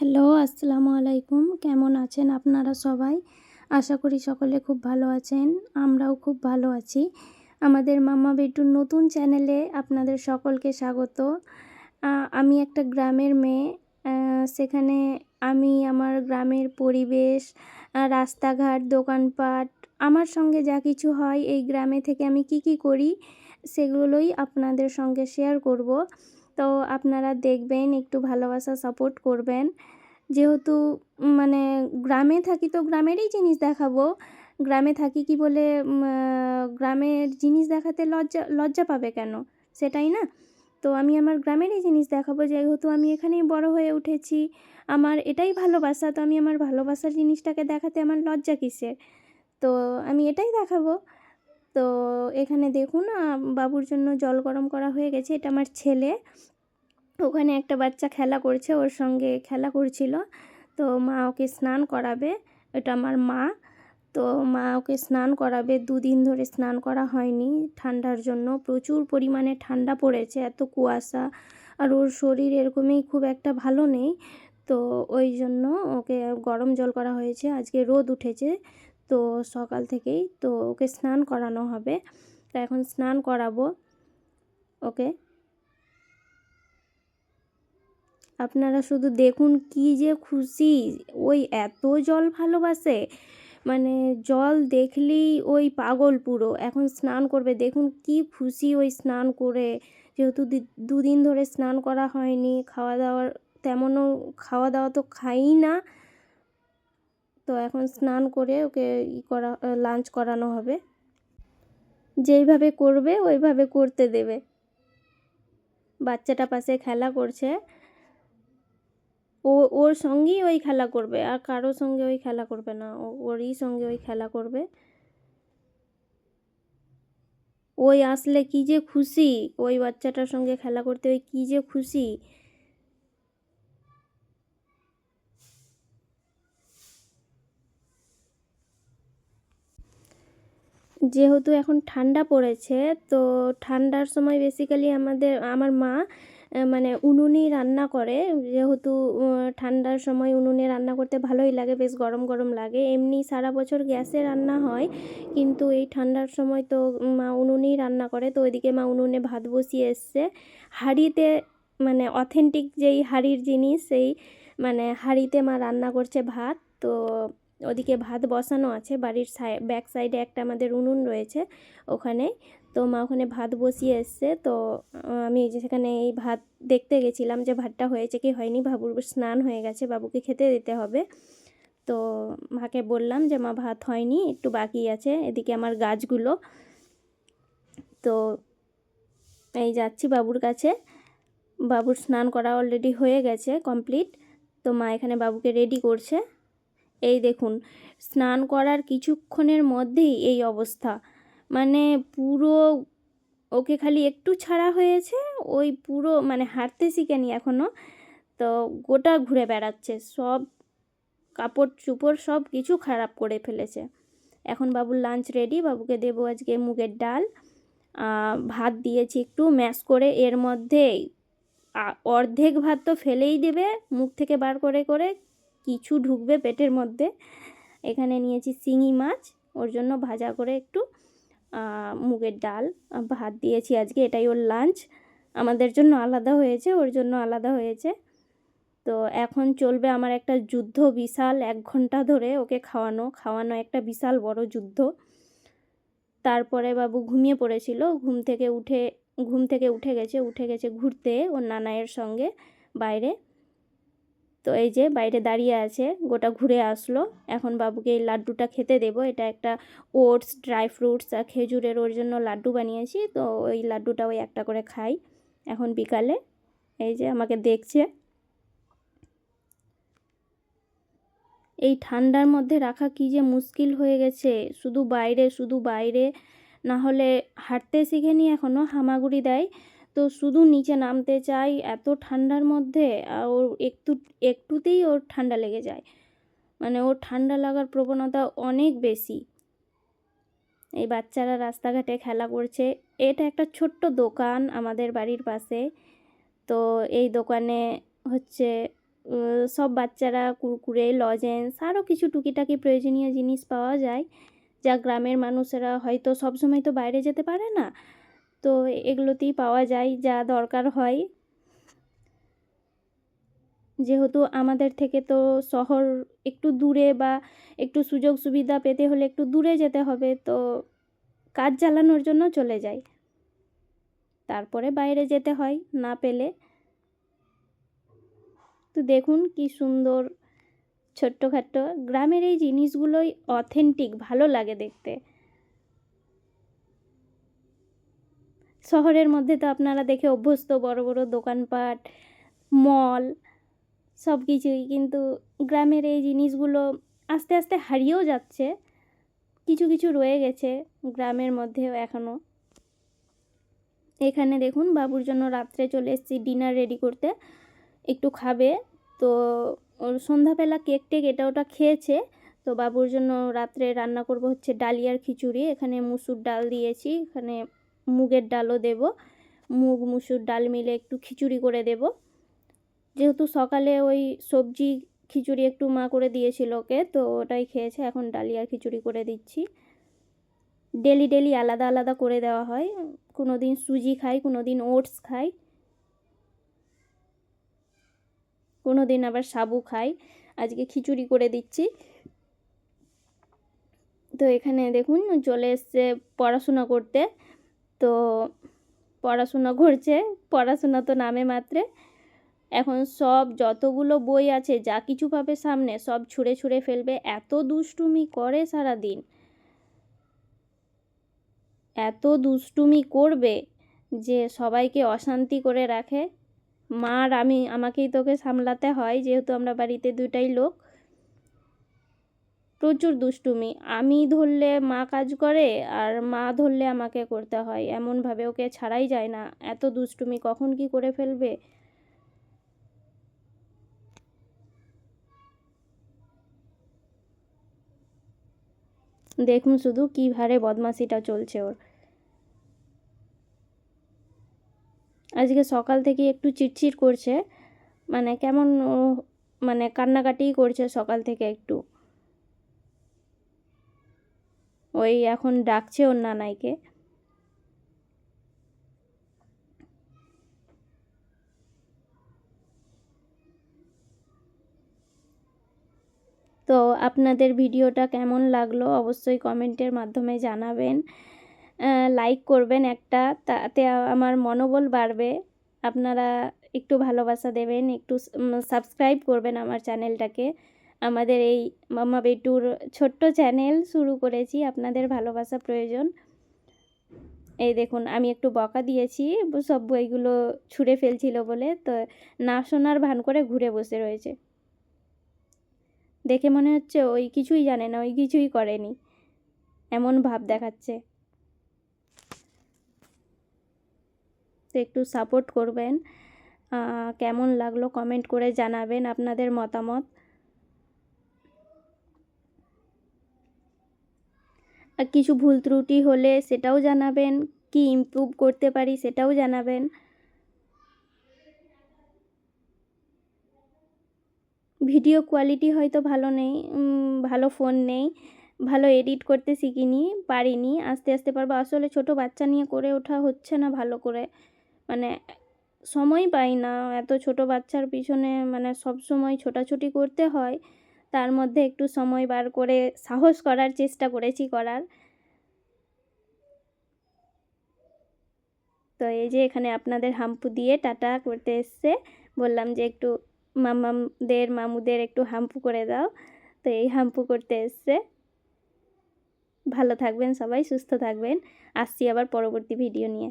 Hello, আসসালামু আলাইকুম। কেমন আছেন আপনারা সবাই? আশা করি সকলে খুব ভালো আছেন। আমরাও খুব ভালো আছি। আমাদের মাম্মা বিট্টুর নতুন চ্যানেলে আপনাদের সকলকে স্বাগত। আমি একটা গ্রামের মেয়ে। সেখানে আমি আমার গ্রামের পরিবেশ, রাস্তাঘাট, দোকানপাট, আমার সঙ্গে যা কিছু হয় এই গ্রামে থেকে আমি কী করি সেগুলোই আপনাদের সঙ্গে শেয়ার করব। তো আপনারা দেখবেন, একটু ভালোবাসা সাপোর্ট করবেন। যেহেতু মানে গ্রামে থাকি তো গ্রামেরই জিনিস দেখাবো। গ্রামে থাকি কি বলে গ্রামের জিনিস দেখাতে লজ্জা পাবে কেন? সেটাই না? তো আমি আমার গ্রামেরই জিনিস দেখাবো, যেহেতু আমি এখানেই বড় হয়ে উঠেছি। আমার এটাই ভালোবাসা, তো আমি আমার ভালোবাসার জিনিসটাকে দেখাতে আমার লজ্জা কিসের? তো আমি এটাই দেখাবো। তো এখানে দেখুন, বাবুর জন্য জল গরম করা হয়ে গেছে। এটা আমার ছেলে। ওখানে একটা বাচ্চা খেলা করছে, ওর সঙ্গে খেলা করছিল। তো মা ওকে স্নান করাবে। এটা আমার মা। তো মা ওকে স্নান করাবে। 2 দিন ধরে স্নান করা হয়নি ঠান্ডার জন্য। প্রচুর পরিমাণে ঠান্ডা পড়েছে, এত কুয়াশা। আর ওর শরীর এরকমই খুব একটা ভালো নেই। তো ওই জন্য ওকে গরম জল করা হয়েছে। আজকে রোদ উঠেছে তো সকাল থেকেই। তো ওকে স্নান করানো হবে। তো এখন স্নান করাবো ওকে। আপনারা শুধু দেখুন কি যে খুশি। ওই এত জল ভালোবাসে, মানে জল দেখলেই ওই পাগল পুরো। এখন স্নান করবে, দেখুন কি খুশি ওই স্নান করে। যেহেতু 2 দিন ধরে স্নান করা হয়নি, খাওয়া দাওয়া তো খাই না। তো এখন স্নান করে ওকে লাঞ্চ করানো হবে। যেইভাবে করবে ওইভাবে করতে দেবে। বাচ্চাটা পাশে খেলা করছে, ওর সঙ্গেই ওই খেলা করবে, আর কারোর সঙ্গে ওই খেলা করবে না। ওরই সঙ্গে ওই খেলা করবে। ওই আসলে কি যে খুশি, ওই বাচ্চাটার সঙ্গে খেলা করতে ওই কি যে খুশি। যেহেতু এখন ঠান্ডা পড়েছে, তো ঠান্ডার সময় বেসিক্যালি আমার মা মানে উনুনেই রান্না করে। যেহেতু ঠান্ডার সময় উনুনে রান্না করতে ভালোই লাগে, বেশ গরম গরম লাগে। এমনি সারা বছর গ্যাসে রান্না হয়, কিন্তু এই ঠান্ডার সময় তো মা উনুনেই রান্না করে। তো ওইদিকে মা উনুনে ভাত বসিয়ে এসছে হাঁড়িতে, মানে অথেন্টিক যেই হাঁড়ির জিনিস, সেই মানে হাঁড়িতে মা রান্না করছে ভাত। তো ওদিকে ভাত বসানো আছে। বাড়ির ব্যাক সাইডে একটা আমাদের উনুন রয়েছে ওখানে। তো মা ওখানে ভাত বসিয়ে এসছে। তো আমি সেখানে এই ভাত দেখতে গেছিলাম যে ভাতটা হয়েছে কি হয়নি। বাবুর স্নান হয়ে গেছে, বাবুকে খেতে দিতে হবে। তো মাকে বললাম যে মা ভাত হয়নি, একটু বাকি আছে। এদিকে আমার গাছগুলো। তো এই যাচ্ছি বাবুর কাছে। বাবুর স্নান করা অলরেডি হয়ে গেছে, কমপ্লিট। তো মা এখানে বাবুকে রেডি করছে। এই দেখুন, স্নান করার কিছুক্ষণের মধ্যেই এই অবস্থা। মানে পুরো ওকে খালি একটু ছাড়া হয়েছে, ওই পুরো মানে হাঁটতে শিখেনি এখনও। তো গোটা ঘুরে বেড়াচ্ছে, সব কাপড় চোপড় সব কিছু খারাপ করে ফেলেছে। এখন বাবুর লাঞ্চ রেডি। বাবুকে দেবো আজকে মুগের ডাল, ভাত দিয়েছি একটু ম্যাশ করে। এর মধ্যে অর্ধেক ভাত তো ফেলেই দেবে, মুখ থেকে বার করে করে কিছু ঢুকবে পেটের মধ্যে। এখানে নিয়েছি শিঙি মাছ, ওর জন্য ভাজা করে একটু মুগের ডাল ভাত দিয়েছি আজকে। এটাই ওর লাঞ্চ। আমাদের জন্য আলাদা হয়েছে, ওর জন্য আলাদা হয়েছে। তো এখন চলবে আমার একটা যুদ্ধ, বিশাল 1 ঘন্টা ধরে ওকে খাওয়ানো একটা বিশাল বড় যুদ্ধ। তারপরে বাবু ঘুমিয়ে পড়েছিল। ঘুম থেকে উঠে গেছে ঘুরতে ওর নানায়ের সঙ্গে বাইরে। তো এই যে বাইরে দাঁড়িয়ে আছে, গোটা ঘুরে আসলো। এখন বাবুকে এই লাড্ডুটা খেতে দেবো। এটা একটা ওটস, ড্রাই ফ্রুটস আর খেজুরের ওর জন্য লাড্ডু বানিয়েছি। তো ওই লাড্ডুটা ওই একটা করে খাই এখন বিকালে। এই যে আমাকে দেখছে। এই ঠান্ডার মধ্যে রাখা কী যে মুশকিল হয়ে গেছে। শুধু বাইরে না হলে হাঁটতে শিখেনি এখনও, হামাগুড়ি দেয়। তো শুধু নিচে নামতে চাই এত ঠান্ডার মধ্যে। আর ওর একটুতেই ওর ঠান্ডা লেগে যায়, মানে ওর ঠান্ডা লাগার প্রবণতা অনেক বেশি। এই বাচ্চারা রাস্তাঘাটে খেলা করছে। এটা একটা ছোট্ট দোকান আমাদের বাড়ির পাশে। তো এই দোকানে হচ্ছে সব বাচ্চারা কুরকুরে, লজেন্স আরও কিছু টুকিটাকি প্রয়োজনীয় জিনিস পাওয়া যায়, যা গ্রামের মানুষেরা হয়তো সবসময় তো বাইরে যেতে পারে না, তো এগুলোতেই পাওয়া যায় যা দরকার হয়। যেহেতু আমাদের থেকে তো শহর একটু দূরে, বা একটু সুযোগ সুবিধা পেতে হলে একটু দূরে যেতে হবে, তো কাজ চালানোর জন্য চলে যাই, তারপরে বাইরে যেতে হয় না পেলে। তো দেখুন কি সুন্দর ছোট্টখাট্টো গ্রামের এই জিনিসগুলোই অথেন্টিক, ভালো লাগে দেখতে। শহরের মধ্যে তো আপনারা দেখে অভ্যস্ত, বড় বড় দোকানপাট, মল, সব কিছুই, কিন্তু গ্রামের এই জিনিসগুলো আস্তে আস্তে হারিয়েও যাচ্ছে, কিছু কিছু রয়ে গেছে গ্রামের মধ্যেও এখনও। এখানে দেখুন বাবুর জন্য রাত্রে চলে এসেছি ডিনার রেডি করতে, একটু খাবে, তো ওর সন্ধ্যাবেলা কেক টেক এটা ওটা খেয়েছে, তো বাবুর জন্য রাত্রে রান্না করব হচ্ছে ডালিয়ার খিচুড়ি। এখানে মুসুর ডাল দিয়েছি, এখানে মুগের ডালও দেব, মুগ মুসুর ডাল মিলে একটু খিচুড়ি করে দেব। যেহেতু সকালে ওই সবজি খিচুড়ি একটু মা করে দিয়েছিল ওকে, তো ওটাই খেয়েছে, এখন ডালিয়ার খিচুড়ি করে দিচ্ছি। ডেলি ডেলি আলাদা আলাদা করে দেওয়া হয়, কোনো দিন সুজি খাই, কোনো দিন ওটস খাই, কোনো দিন আবার সাবু খাই, আজকে খিচুড়ি করে দিচ্ছি। তো এখানে দেখুন চলে এসছে পড়াশোনা করতে, তো পড়াশোনা করছে, পড়াশোনা তো নামে মাত্রে, এখন সব যতগুলো বই আছে যা কিছু পাবে সামনে সব ছুঁড়ে ছুঁড়ে ফেলবে, এত দুষ্টুমি করে সারাদিন, এত দুষ্টুমি করবে যে সবাইকে অশান্তি করে রাখে। আমাকেই তোকে সামলাতে হয়, যেহেতু আমরা বাড়িতে দুটাই লোক, প্রচুর দুষ্টুমি। আমি ধরলে মা কাজ করে, আর মা ধরলে আমাকে করতে হয়, এমনভাবে ওকে ছাড়াই যায় না, এত দুষ্টুমি কখন কি করে ফেলবে। দেখুন শুধু কী ভারে বদমাশিটা চলছে ওর। আজকে সকাল থেকে একটু চিটচিট করছে, মানে কেমন মানে কান্নাকাটিই করছে সকাল থেকে একটু, ওই এখন ডাকছে ওর নানাইকে। তো আপনাদের ভিডিওটা কেমন লাগলো অবশ্যই কমেন্টের মাধ্যমে জানাবেন, লাইক করবেন একটা, তাতে আমার মনোবল বাড়বে। আপনারা একটু ভালোবাসা দেবেন, একটু সাবস্ক্রাইব করবেন আমার চ্যানেলটাকে। আমাদের এই মাম্মা বেটুর ছোট্ট চ্যানেল শুরু করেছি, আপনাদের ভালোবাসা প্রয়োজন। এই দেখুন আমি একটু বকা দিয়েছি, সব বইগুলো ছুঁড়ে ফেলছিল বলে, তো না শোনার ভান করে ঘুরে বসে রয়েছে, দেখে মনে হচ্ছে ওই কিছুই জানে না, ওই কিছুই করেনি, এমন ভাব দেখাচ্ছে। তো একটু সাপোর্ট করবেন, কেমন লাগলো কমেন্ট করে জানাবেন আপনাদের মতামত। আর কিছু ভুল ত্রুটি হলে সেটাও জানাবেন, কি ইমপ্রুভ করতে পারি সেটাও জানাবেন। ভিডিও কোয়ালিটি হয়তো ভালো নেই, ভালো ফোন নেই, ভালো এডিট করতে শিখিনি, পারিনি, আস্তে আস্তে পারবো। আসলে ছোট বাচ্চা নিয়ে করে ওঠা হচ্ছে না ভালো করে, মানে সময় পাই না, এত ছোট বাচ্চার পিছনে মানে সব সময় ছোটাছুটি করতে হয়, তার মধ্যে একটু সময় বার করে সাহস করার চেষ্টা করেছি করার। তো এই যে এখানে আপনাদের হাম্পু দিয়ে টাটা করতে এসছে, বললাম যে একটু মামুদের একটু হাম্পু করে দাও, তো এই হাম্পু করতে এসছে। ভালো থাকবেন সবাই, সুস্থ থাকবেন, আসছি আবার পরবর্তী ভিডিও নিয়ে।